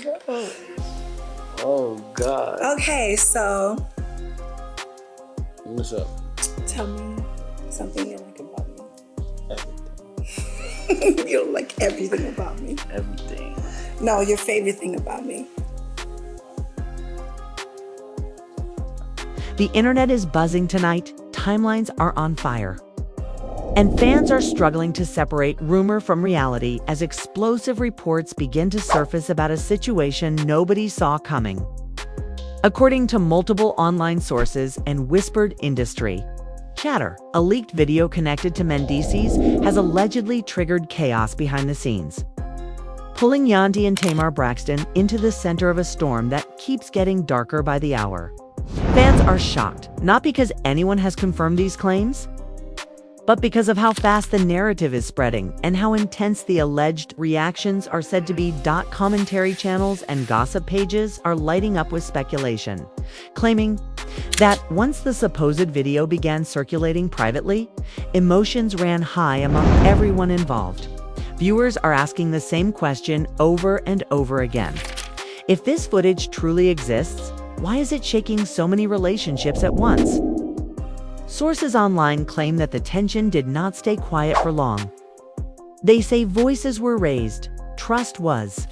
God. Oh, God. Okay, so What's up? tell me something you like about me. Everything. You don't like everything about me. Everything. No, your favorite thing about me. The internet is buzzing tonight, timelines are on fire. And fans are struggling to separate rumor from reality as explosive reports begin to surface about a situation nobody saw coming. According to multiple online sources and whispered industry chatter, a leaked video connected to Mendeecees has allegedly triggered chaos behind the scenes, pulling Yandy and Tamar Braxton into the center of a storm that keeps getting darker by the hour. Fans are shocked, not because anyone has confirmed these claims, but because of how fast the narrative is spreading and how intense the alleged reactions are said to be. Commentary channels and gossip pages are lighting up with speculation, claiming that once the supposed video began circulating privately, emotions ran high among everyone involved. Viewers are asking the same question over and over again. If this footage truly exists, why is it shaking so many relationships at once? Sources online claim that the tension did not stay quiet for long. They say voices were raised, trust was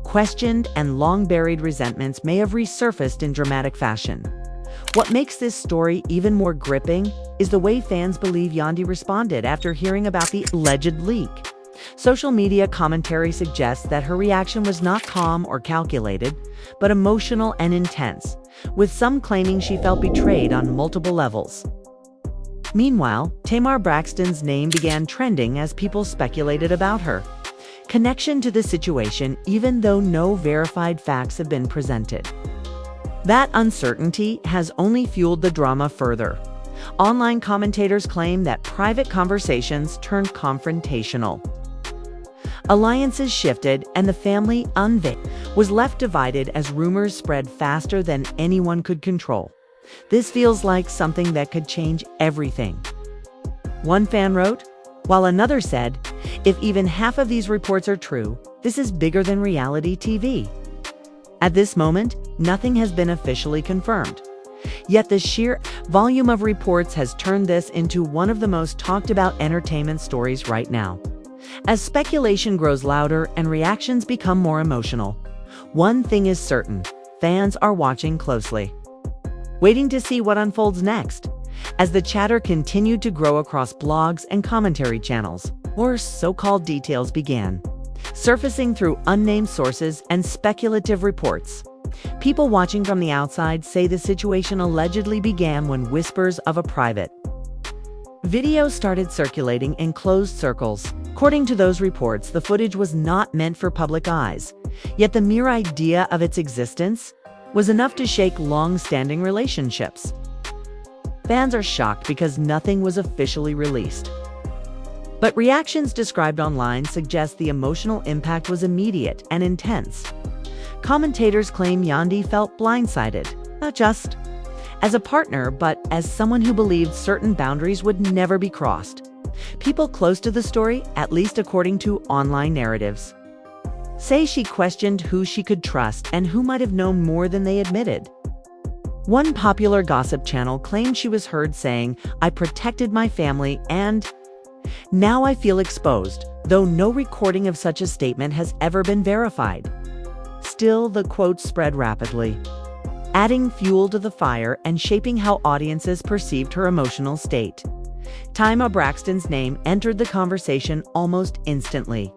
questioned, and long-buried resentments may have resurfaced in dramatic fashion. What makes this story even more gripping is the way fans believe Yandy responded after hearing about the alleged leak. Social media commentary suggests that her reaction was not calm or calculated, but emotional and intense, with some claiming she felt betrayed on multiple levels. Meanwhile, Tamar Braxton's name began trending as people speculated about her connection to the situation, even though no verified facts have been presented. That uncertainty has only fueled the drama further. Online commentators claim that private conversations turned confrontational. Alliances shifted, and the family was left divided as rumors spread faster than anyone could control. This feels like something that could change everything. One fan wrote, while another said, if even half of these reports are true, this is bigger than reality TV. At this moment, nothing has been officially confirmed. Yet the sheer volume of reports has turned this into one of the most talked about entertainment stories right now. As speculation grows louder and reactions become more emotional, one thing is certain: fans are watching closely, waiting to see what unfolds next. As the chatter continued to grow across blogs and commentary channels, more so-called details began surfacing through unnamed sources and speculative reports. People watching from the outside say the situation allegedly began when whispers of a private video started circulating in closed circles. According to those reports, the footage was not meant for public eyes, yet the mere idea of its existence was enough to shake long-standing relationships. Fans are shocked because nothing was officially released, but reactions described online suggest the emotional impact was immediate and intense. Commentators claim Yandy felt blindsided, not just as a partner, but as someone who believed certain boundaries would never be crossed. People close to the story, at least according to online narratives, say she questioned who she could trust and who might have known more than they admitted. One popular gossip channel claimed she was heard saying, "I protected my family and now I feel exposed," though no recording of such a statement has ever been verified. Still, the quotes spread rapidly, adding fuel to the fire and shaping how audiences perceived her emotional state. Tamar Braxton's name entered the conversation almost instantly,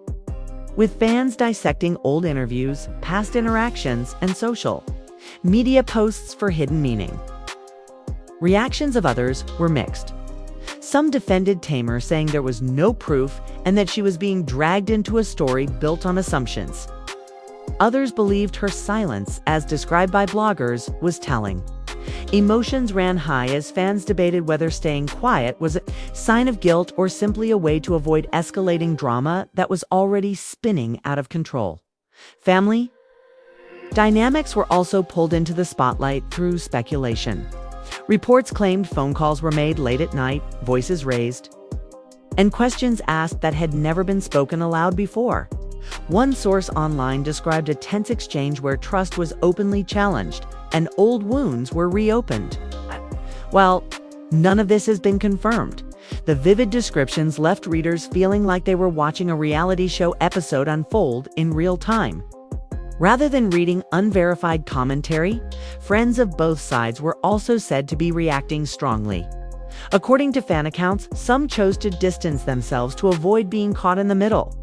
with fans dissecting old interviews, past interactions, and social media posts for hidden meaning. Reactions of others were mixed. Some defended Tamar, saying there was no proof and that she was being dragged into a story built on assumptions. Others believed her silence, as described by bloggers, was telling. Emotions ran high as fans debated whether staying quiet was a sign of guilt or simply a way to avoid escalating drama that was already spinning out of control. Family dynamics were also pulled into the spotlight through speculation. Reports claimed phone calls were made late at night, voices raised, and questions asked that had never been spoken aloud before. One source online described a tense exchange where trust was openly challenged and old wounds were reopened. Well, none of this has been confirmed. The vivid descriptions left readers feeling like they were watching a reality show episode unfold in real time. Rather than reading unverified commentary, friends of both sides were also said to be reacting strongly. According to fan accounts, some chose to distance themselves to avoid being caught in the middle,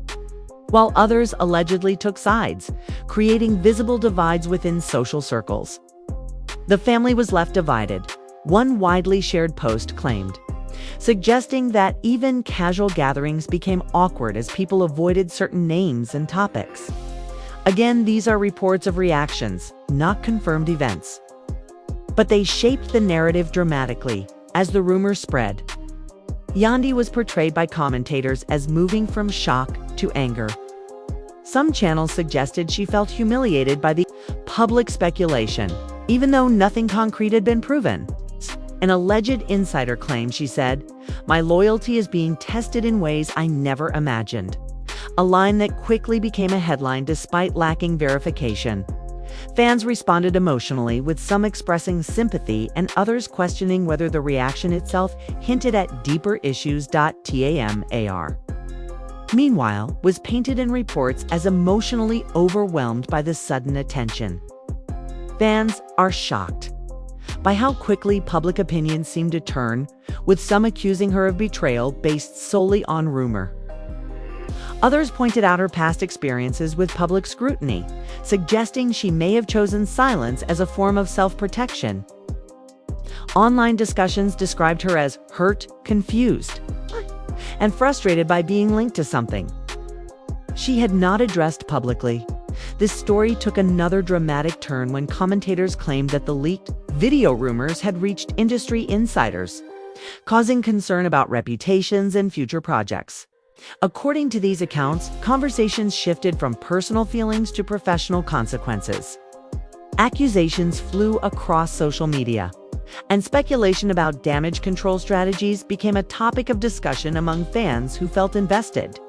while others allegedly took sides, creating visible divides within social circles. The family was left divided, one widely shared post claimed, suggesting that even casual gatherings became awkward as people avoided certain names and topics. Again, these are reports of reactions, not confirmed events. But they shaped the narrative dramatically as the rumors spread. Yandy was portrayed by commentators as moving from shock to anger. Some channels suggested she felt humiliated by the public speculation, even though nothing concrete had been proven. An alleged insider claimed she said, "My loyalty is being tested in ways I never imagined." A line that quickly became a headline despite lacking verification. Fans responded emotionally, with some expressing sympathy and others questioning whether the reaction itself hinted at deeper issues. Tamar, meanwhile, was painted in reports as emotionally overwhelmed by the sudden attention. Fans are shocked by how quickly public opinion seemed to turn, with some accusing her of betrayal based solely on rumor. Others pointed out her past experiences with public scrutiny, suggesting she may have chosen silence as a form of self-protection. Online discussions described her as hurt, confused, and frustrated by being linked to something she had not addressed publicly. This story took another dramatic turn when commentators claimed that the leaked video rumors had reached industry insiders, causing concern about reputations and future projects. According to these accounts, conversations shifted from personal feelings to professional consequences. Accusations flew across social media, and speculation about damage control strategies became a topic of discussion among fans who felt invested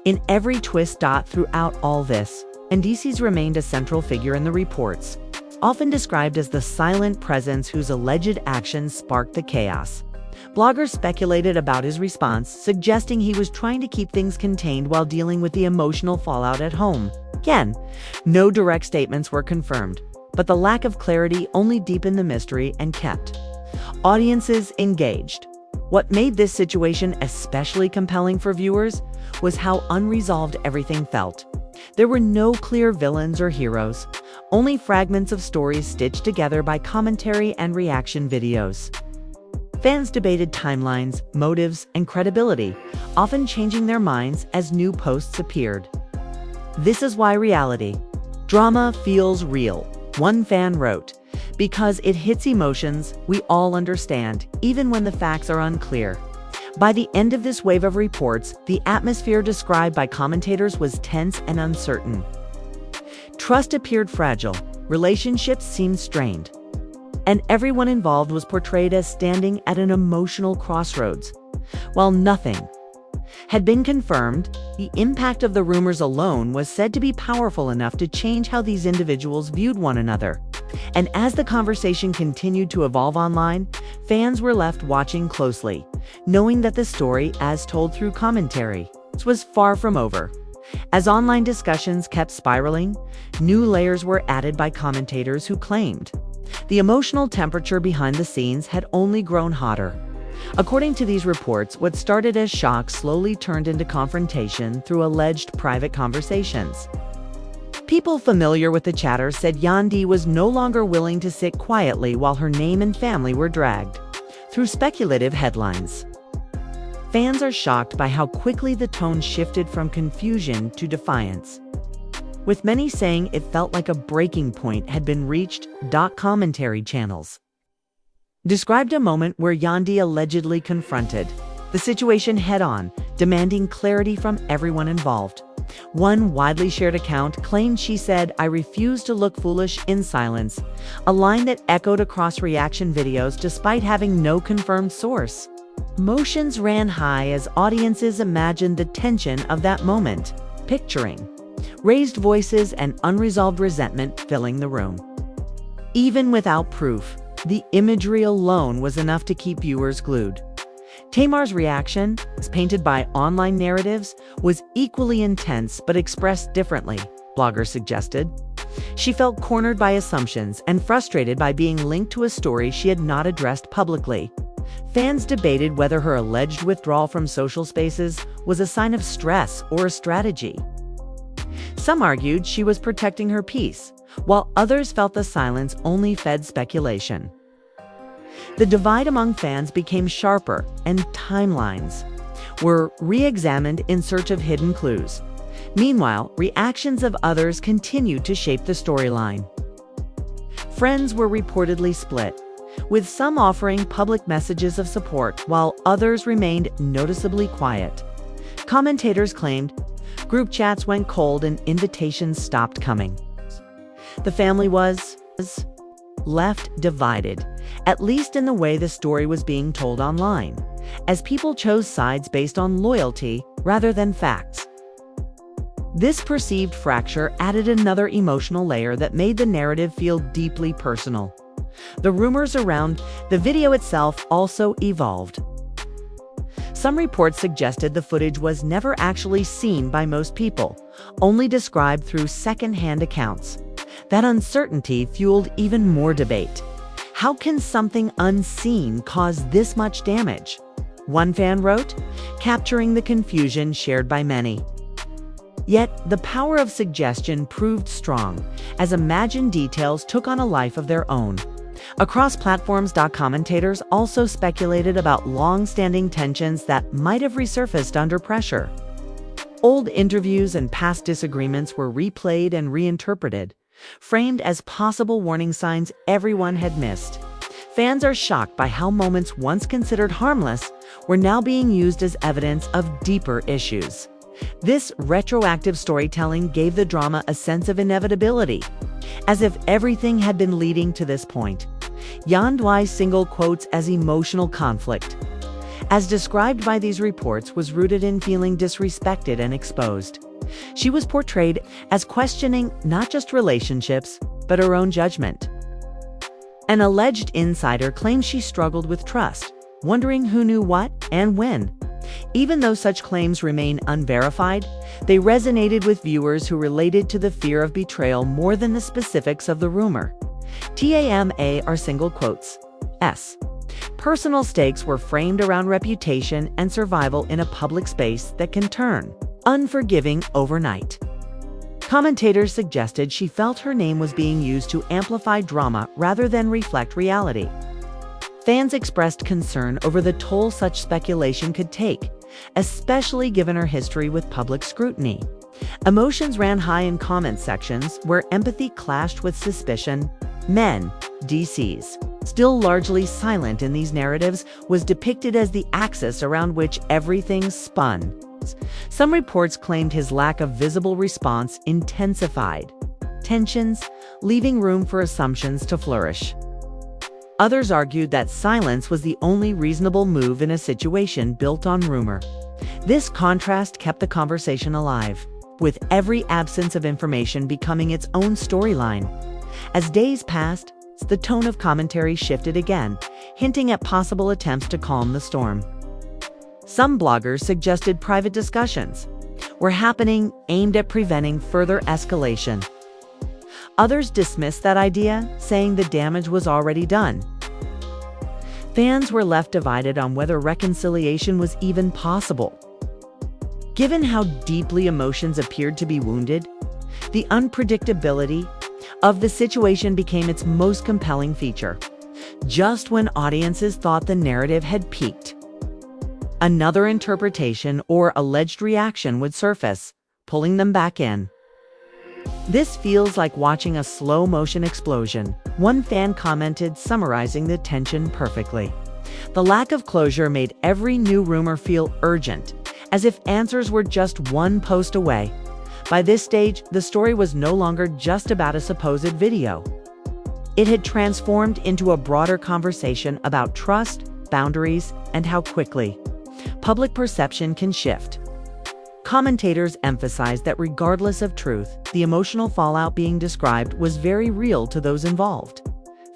in every twist. Throughout all this, Mendeecees remained a central figure in the reports, often described as the silent presence whose alleged actions sparked the chaos. Bloggers speculated about his response, suggesting he was trying to keep things contained while dealing with the emotional fallout at home. Again, no direct statements were confirmed, but the lack of clarity only deepened the mystery and kept audiences engaged. What made this situation especially compelling for viewers was how unresolved everything felt. There were no clear villains or heroes, only fragments of stories stitched together by commentary and reaction videos. Fans debated timelines, motives, and credibility, often changing their minds as new posts appeared. "This is why reality drama feels real," one fan wrote, "because it hits emotions we all understand, even when the facts are unclear." By the end of this wave of reports, the atmosphere described by commentators was tense and uncertain. Trust appeared fragile, relationships seemed strained, and everyone involved was portrayed as standing at an emotional crossroads. While nothing had been confirmed, the impact of the rumors alone was said to be powerful enough to change how these individuals viewed one another. And as the conversation continued to evolve online, fans were left watching closely, knowing that the story, as told through commentary, was far from over. As online discussions kept spiraling, new layers were added by commentators who claimed the emotional temperature behind the scenes had only grown hotter. According to these reports, what started as shock slowly turned into confrontation through alleged private conversations. People familiar with the chatter said Yandy was no longer willing to sit quietly while her name and family were dragged through speculative headlines. Fans are shocked by how quickly the tone shifted from confusion to defiance, with many saying it felt like a breaking point had been reached. Commentary channels described a moment where Yandy allegedly confronted the situation head-on, demanding clarity from everyone involved. One widely shared account claimed she said, "I refuse to look foolish in silence," a line that echoed across reaction videos despite having no confirmed source. Emotions ran high as audiences imagined the tension of that moment, picturing raised voices and unresolved resentment filling the room. Even without proof, the imagery alone was enough to keep viewers glued. Tamar's reaction, as painted by online narratives, was equally intense but expressed differently, bloggers suggested. She felt cornered by assumptions and frustrated by being linked to a story she had not addressed publicly. Fans debated whether her alleged withdrawal from social spaces was a sign of stress or a strategy. Some argued she was protecting her peace, while others felt the silence only fed speculation. The divide among fans became sharper, and timelines were re-examined in search of hidden clues. Meanwhile, reactions of others continued to shape the storyline. Friends were reportedly split, with some offering public messages of support while others remained noticeably quiet. Commentators claimed group chats went cold and invitations stopped coming. The family was left divided, at least in the way the story was being told online, as people chose sides based on loyalty rather than facts. This perceived fracture added another emotional layer that made the narrative feel deeply personal. The rumors around the video itself also evolved. Some reports suggested the footage was never actually seen by most people, only described through second-hand accounts. That uncertainty fueled even more debate. How can something unseen cause this much damage? One fan wrote, capturing the confusion shared by many. Yet, the power of suggestion proved strong, as imagined details took on a life of their own. Across platforms, commentators also speculated about long-standing tensions that might have resurfaced under pressure. Old interviews and past disagreements were replayed and reinterpreted, framed as possible warning signs everyone had missed. Fans are shocked by how moments once considered harmless were now being used as evidence of deeper issues. This retroactive storytelling gave the drama a sense of inevitability, as if everything had been leading to this point. Yandy single quotes as emotional conflict, as described by these reports, was rooted in feeling disrespected and exposed. She was portrayed as questioning not just relationships, but her own judgment. An alleged insider claimed she struggled with trust, wondering who knew what and when. Even though such claims remain unverified, they resonated with viewers who related to the fear of betrayal more than the specifics of the rumor. TAMA are single quotes. S. Personal stakes were framed around reputation and survival in a public space that can turn unforgiving overnight. Commentators suggested she felt her name was being used to amplify drama rather than reflect reality. Fans expressed concern over the toll such speculation could take, especially given her history with public scrutiny. Emotions ran high in comment sections where empathy clashed with suspicion. Mendeecees, still largely silent in these narratives, was depicted as the axis around which everything spun. Some reports claimed his lack of visible response intensified tensions, leaving room for assumptions to flourish. Others argued that silence was the only reasonable move in a situation built on rumor. This contrast kept the conversation alive, with every absence of information becoming its own storyline. As days passed, the tone of commentary shifted again, hinting at possible attempts to calm the storm. Some bloggers suggested private discussions were happening aimed at preventing further escalation. Others dismissed that idea, saying the damage was already done. Fans were left divided on whether reconciliation was even possible. Given how deeply emotions appeared to be wounded, the unpredictability of the situation became its most compelling feature. Just when audiences thought the narrative had peaked, another interpretation or alleged reaction would surface, pulling them back in. This feels like watching a slow-motion explosion, one fan commented, summarizing the tension perfectly. The lack of closure made every new rumor feel urgent, as if answers were just one post away. By this stage, the story was no longer just about a supposed video. It had transformed into a broader conversation about trust, boundaries, and how quickly public perception can shift. Commentators emphasized that regardless of truth, the emotional fallout being described was very real to those involved.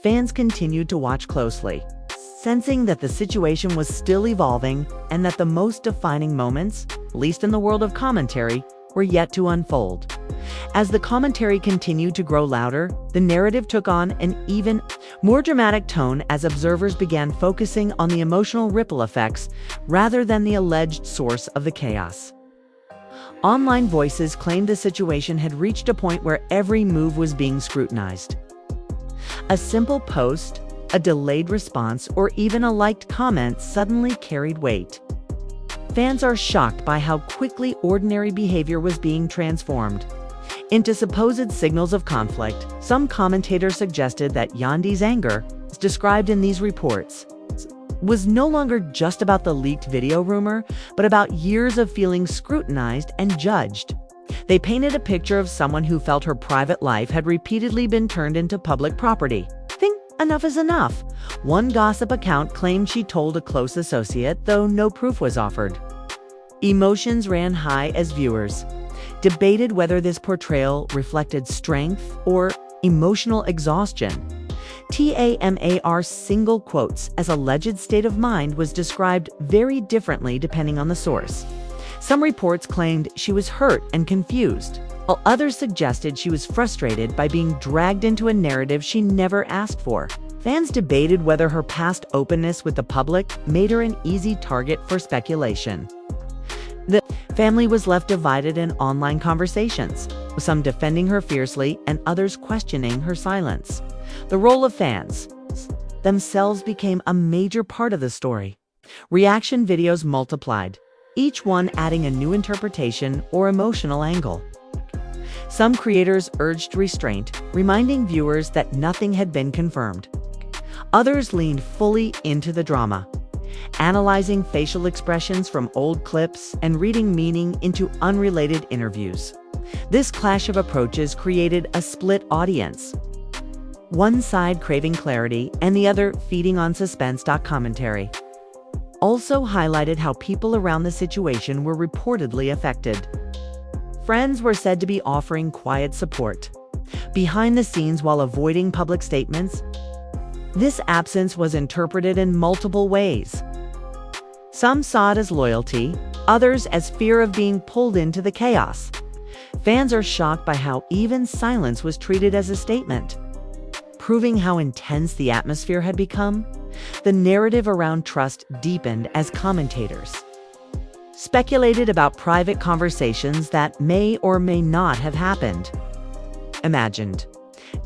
Fans continued to watch closely, sensing that the situation was still evolving and that the most defining moments, at least in the world of commentary, were yet to unfold. As the commentary continued to grow louder, the narrative took on an even more dramatic tone as observers began focusing on the emotional ripple effects rather than the alleged source of the chaos. Online voices claimed the situation had reached a point where every move was being scrutinized. A simple post, a delayed response, or even a liked comment suddenly carried weight. Fans are shocked by how quickly ordinary behavior was being transformed into supposed signals of conflict. Some commentators suggested that Yandy's anger, as described in these reports, was no longer just about the leaked video rumor, but about years of feeling scrutinized and judged. They painted a picture of someone who felt her private life had repeatedly been turned into public property. Think enough is enough. One gossip account claimed she told a close associate, though no proof was offered. Emotions ran high as viewers debated whether this portrayal reflected strength or emotional exhaustion. Tamar's single quotes as alleged state of mind was described very differently depending on the source. Some reports claimed she was hurt and confused, while others suggested she was frustrated by being dragged into a narrative she never asked for. Fans debated whether her past openness with the public made her an easy target for speculation. The family was left divided in online conversations, with some defending her fiercely and others questioning her silence. The role of fans themselves became a major part of the story. Reaction videos multiplied, each one adding a new interpretation or emotional angle. Some creators urged restraint, reminding viewers that nothing had been confirmed. Others leaned fully into the drama, analyzing facial expressions from old clips and reading meaning into unrelated interviews. This clash of approaches created a split audience, one side craving clarity and the other feeding on suspense. Commentary also highlighted how people around the situation were reportedly affected. Friends were said to be offering quiet support behind the scenes while avoiding public statements. This absence was interpreted in multiple ways. Some saw it as loyalty, others as fear of being pulled into the chaos. Fans are shocked by how even silence was treated as a statement, proving how intense the atmosphere had become. The narrative around trust deepened as commentators speculated about private conversations that may or may not have happened. Imagined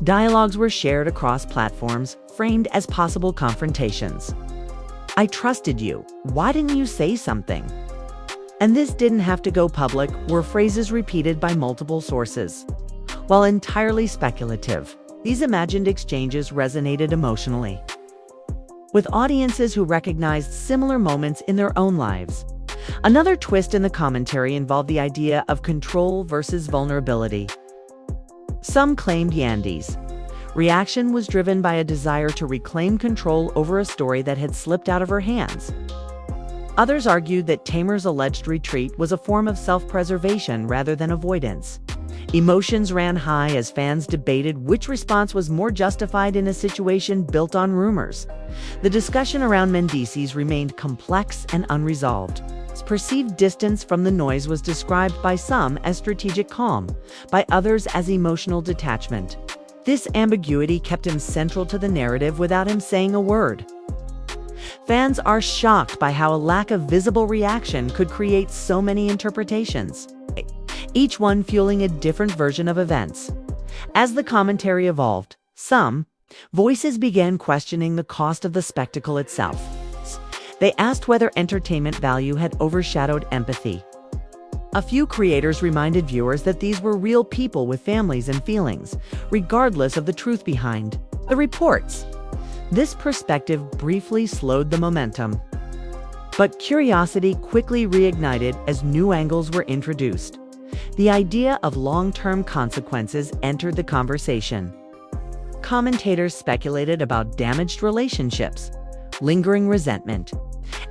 dialogues were shared across platforms, framed as possible confrontations. "I trusted you. Why didn't you say something?" And "this didn't have to go public" were phrases repeated by multiple sources. While entirely speculative, these imagined exchanges resonated emotionally with audiences who recognized similar moments in their own lives. Another twist in the commentary involved the idea of control versus vulnerability. Some claimed Yandy's reaction was driven by a desire to reclaim control over a story that had slipped out of her hands. Others argued that Tamar's alleged retreat was a form of self-preservation rather than avoidance. Emotions ran high as fans debated which response was more justified in a situation built on rumors. The discussion around Mendeecees remained complex and unresolved. Perceived distance from the noise was described by some as strategic calm, by others as emotional detachment. This ambiguity kept him central to the narrative without him saying a word. Fans are shocked by how a lack of visible reaction could create so many interpretations, each one fueling a different version of events. As the commentary evolved, some voices began questioning the cost of the spectacle itself. They asked whether entertainment value had overshadowed empathy. A few creators reminded viewers that these were real people with families and feelings, regardless of the truth behind the reports. This perspective briefly slowed the momentum, but curiosity quickly reignited as new angles were introduced. The idea of long-term consequences entered the conversation. Commentators speculated about damaged relationships, lingering resentment,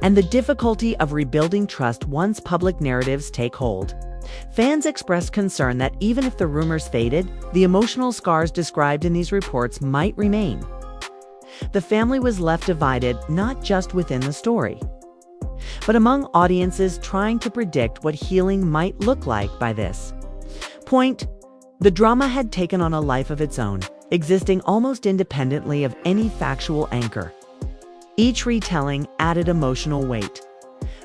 and the difficulty of rebuilding trust once public narratives take hold. Fans expressed concern that even if the rumors faded, the emotional scars described in these reports might remain. The family was left divided not just within the story, but among audiences trying to predict what healing might look like by this point. The drama had taken on a life of its own, existing almost independently of any factual anchor. Each retelling added emotional weight,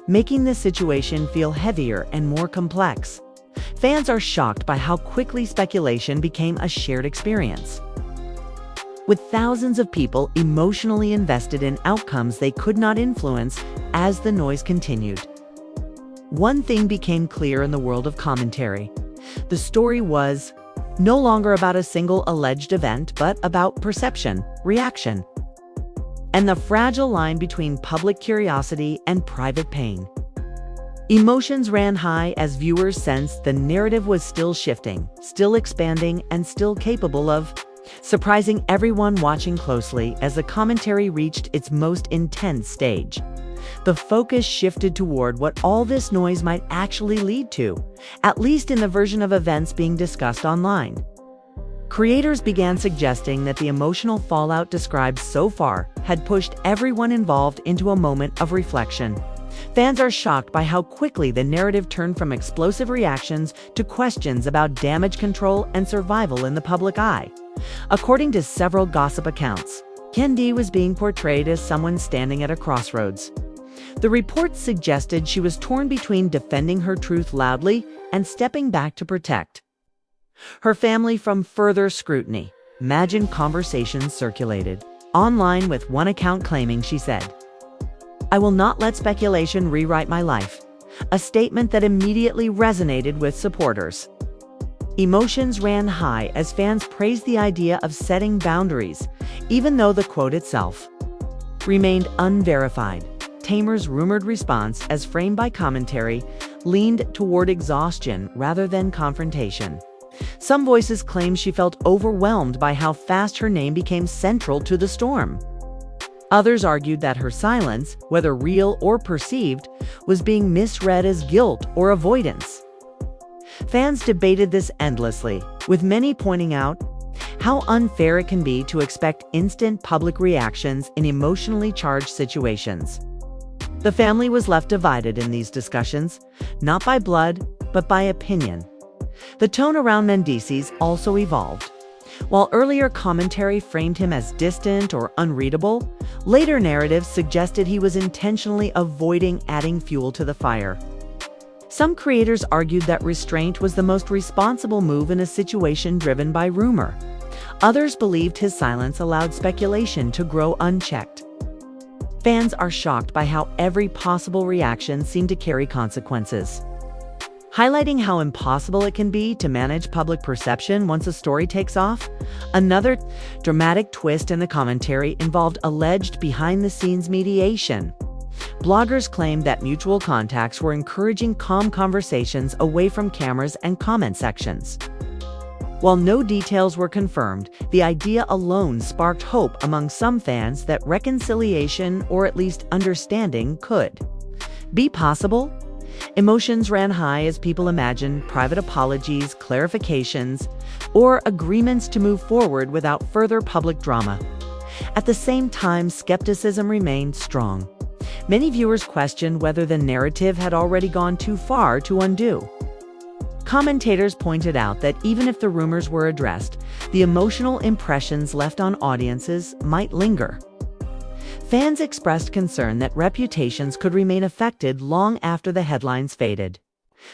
making the situation feel heavier and more complex. Fans are shocked by how quickly speculation became a shared experience, with thousands of people emotionally invested in outcomes they could not influence as the noise continued. One thing became clear in the world of commentary. The story was no longer about a single alleged event, but about perception, reaction, and the fragile line between public curiosity and private pain. Emotions ran high as viewers sensed the narrative was still shifting, still expanding, and still capable of surprising everyone watching closely. As the commentary reached its most intense stage, the focus shifted toward what all this noise might actually lead to, at least in the version of events being discussed online. Creators began suggesting that the emotional fallout described so far had pushed everyone involved into a moment of reflection. Fans are shocked by how quickly the narrative turned from explosive reactions to questions about damage control and survival in the public eye. According to several gossip accounts, Yandy was being portrayed as someone standing at a crossroads. The reports suggested she was torn between defending her truth loudly and stepping back to protect her family from further scrutiny. Imagined conversations circulated online, with one account claiming she said, "I will not let speculation rewrite my life," a statement that immediately resonated with supporters. Emotions ran high as fans praised the idea of setting boundaries, even though the quote itself remained unverified. Tamar's rumored response, as framed by commentary, leaned toward exhaustion rather than confrontation. Some voices claimed she felt overwhelmed by how fast her name became central to the storm. Others argued that her silence, whether real or perceived, was being misread as guilt or avoidance. Fans debated this endlessly, with many pointing out how unfair it can be to expect instant public reactions in emotionally charged situations. The family was left divided in these discussions, not by blood, but by opinion. The tone around Mendeecees also evolved. While earlier commentary framed him as distant or unreadable, later narratives suggested he was intentionally avoiding adding fuel to the fire. Some creators argued that restraint was the most responsible move in a situation driven by rumor. Others believed his silence allowed speculation to grow unchecked. Fans are shocked by how every possible reaction seemed to carry consequences, highlighting how impossible it can be to manage public perception once a story takes off. Another dramatic twist in the commentary involved alleged behind-the-scenes mediation. Bloggers claimed that mutual contacts were encouraging calm conversations away from cameras and comment sections. While no details were confirmed, the idea alone sparked hope among some fans that reconciliation, or at least understanding, could be possible. Emotions ran high as people imagined private apologies, clarifications, or agreements to move forward without further public drama. At the same time, skepticism remained strong. Many viewers questioned whether the narrative had already gone too far to undo. Commentators pointed out that even if the rumors were addressed, the emotional impressions left on audiences might linger. Fans expressed concern that reputations could remain affected long after the headlines faded.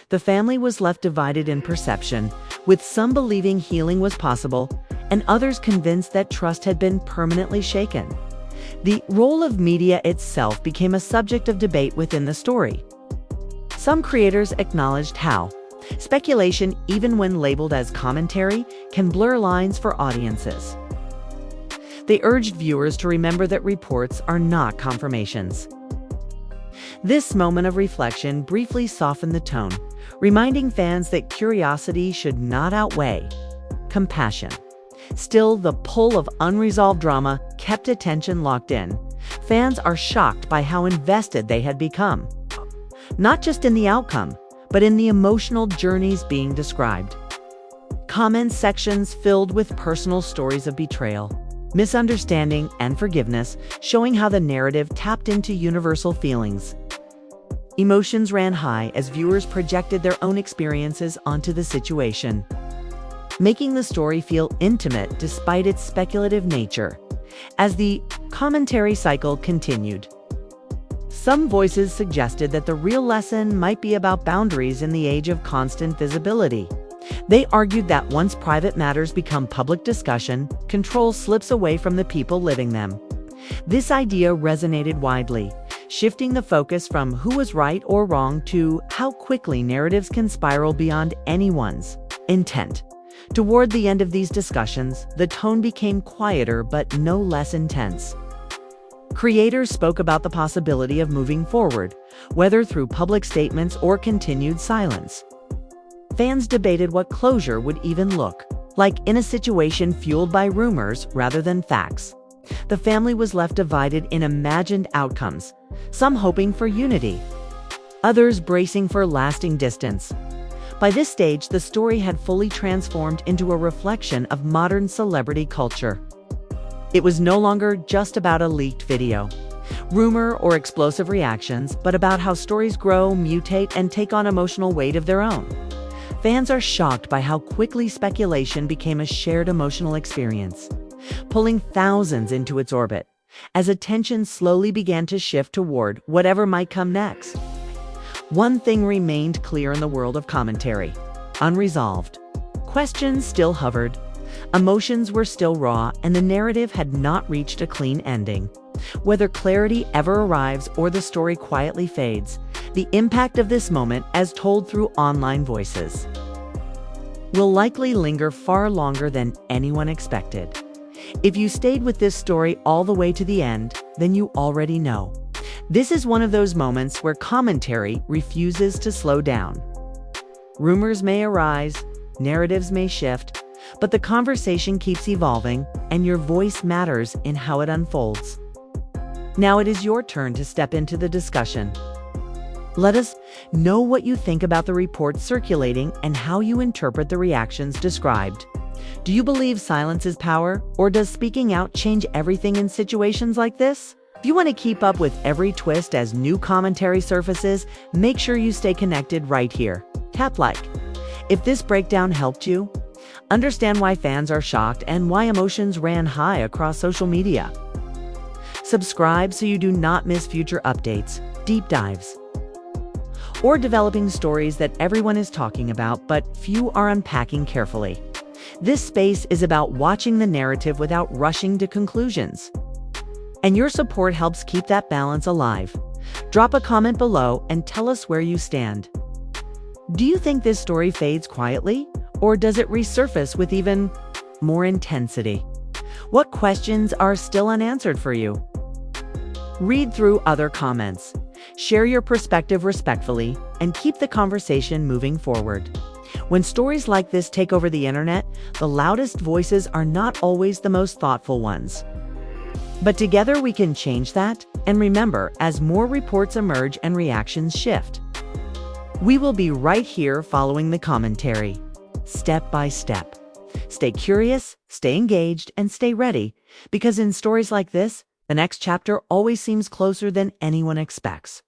The family was left divided in perception, with some believing healing was possible and others convinced that trust had been permanently shaken. The role of media itself became a subject of debate within the story. Some creators acknowledged how speculation, even when labeled as commentary, can blur lines for audiences. They urged viewers to remember that reports are not confirmations. This moment of reflection briefly softened the tone, reminding fans that curiosity should not outweigh compassion. Still, the pull of unresolved drama kept attention locked in. Fans are shocked by how invested they had become, not just in the outcome, but in the emotional journeys being described. Comment sections filled with personal stories of betrayal, misunderstanding, and forgiveness, showing how the narrative tapped into universal feelings. Emotions ran high as viewers projected their own experiences onto the situation, making the story feel intimate despite its speculative nature. As the commentary cycle continued, some voices suggested that the real lesson might be about boundaries in the age of constant visibility. They argued that once private matters become public discussion, control slips away from the people living them. This idea resonated widely, shifting the focus from who was right or wrong to how quickly narratives can spiral beyond anyone's intent. Toward the end of these discussions, the tone became quieter but no less intense. Creators spoke about the possibility of moving forward, whether through public statements or continued silence. Fans debated what closure would even look like in a situation fueled by rumors rather than facts. The family was left divided in imagined outcomes, some hoping for unity, others bracing for lasting distance. By this stage, the story had fully transformed into a reflection of modern celebrity culture. It was no longer just about a leaked video, rumor, or explosive reactions, but about how stories grow, mutate, and take on emotional weight of their own. Fans are shocked by how quickly speculation became a shared emotional experience, pulling thousands into its orbit, as attention slowly began to shift toward whatever might come next. One thing remained clear in the world of commentary: unresolved. Questions still hovered, emotions were still raw, and the narrative had not reached a clean ending. Whether clarity ever arrives or the story quietly fades, the impact of this moment, as told through online voices, will likely linger far longer than anyone expected. If you stayed with this story all the way to the end, then you already know. This is one of those moments where commentary refuses to slow down. Rumors may arise, narratives may shift, but the conversation keeps evolving, and your voice matters in how it unfolds. Now it is your turn to step into the discussion. Let us know what you think about the reports circulating and how you interpret the reactions described. Do you believe silence is power, or does speaking out change everything in situations like this? If you want to keep up with every twist as new commentary surfaces, make sure you stay connected right here. Tap like. If this breakdown helped you, understand why fans are shocked and why emotions ran high across social media. Subscribe so you do not miss future updates, deep dives, or developing stories that everyone is talking about but few are unpacking carefully. This space is about watching the narrative without rushing to conclusions, and your support helps keep that balance alive. Drop a comment below and tell us where you stand. Do you think this story fades quietly, or does it resurface with even more intensity? What questions are still unanswered for you? Read through other comments, share your perspective respectfully, and keep the conversation moving forward. When stories like this take over the internet, the loudest voices are not always the most thoughtful ones. But together we can change that. And remember, as more reports emerge and reactions shift, we will be right here following the commentary, step by step. Stay curious, stay engaged, and stay ready, because in stories like this, the next chapter always seems closer than anyone expects.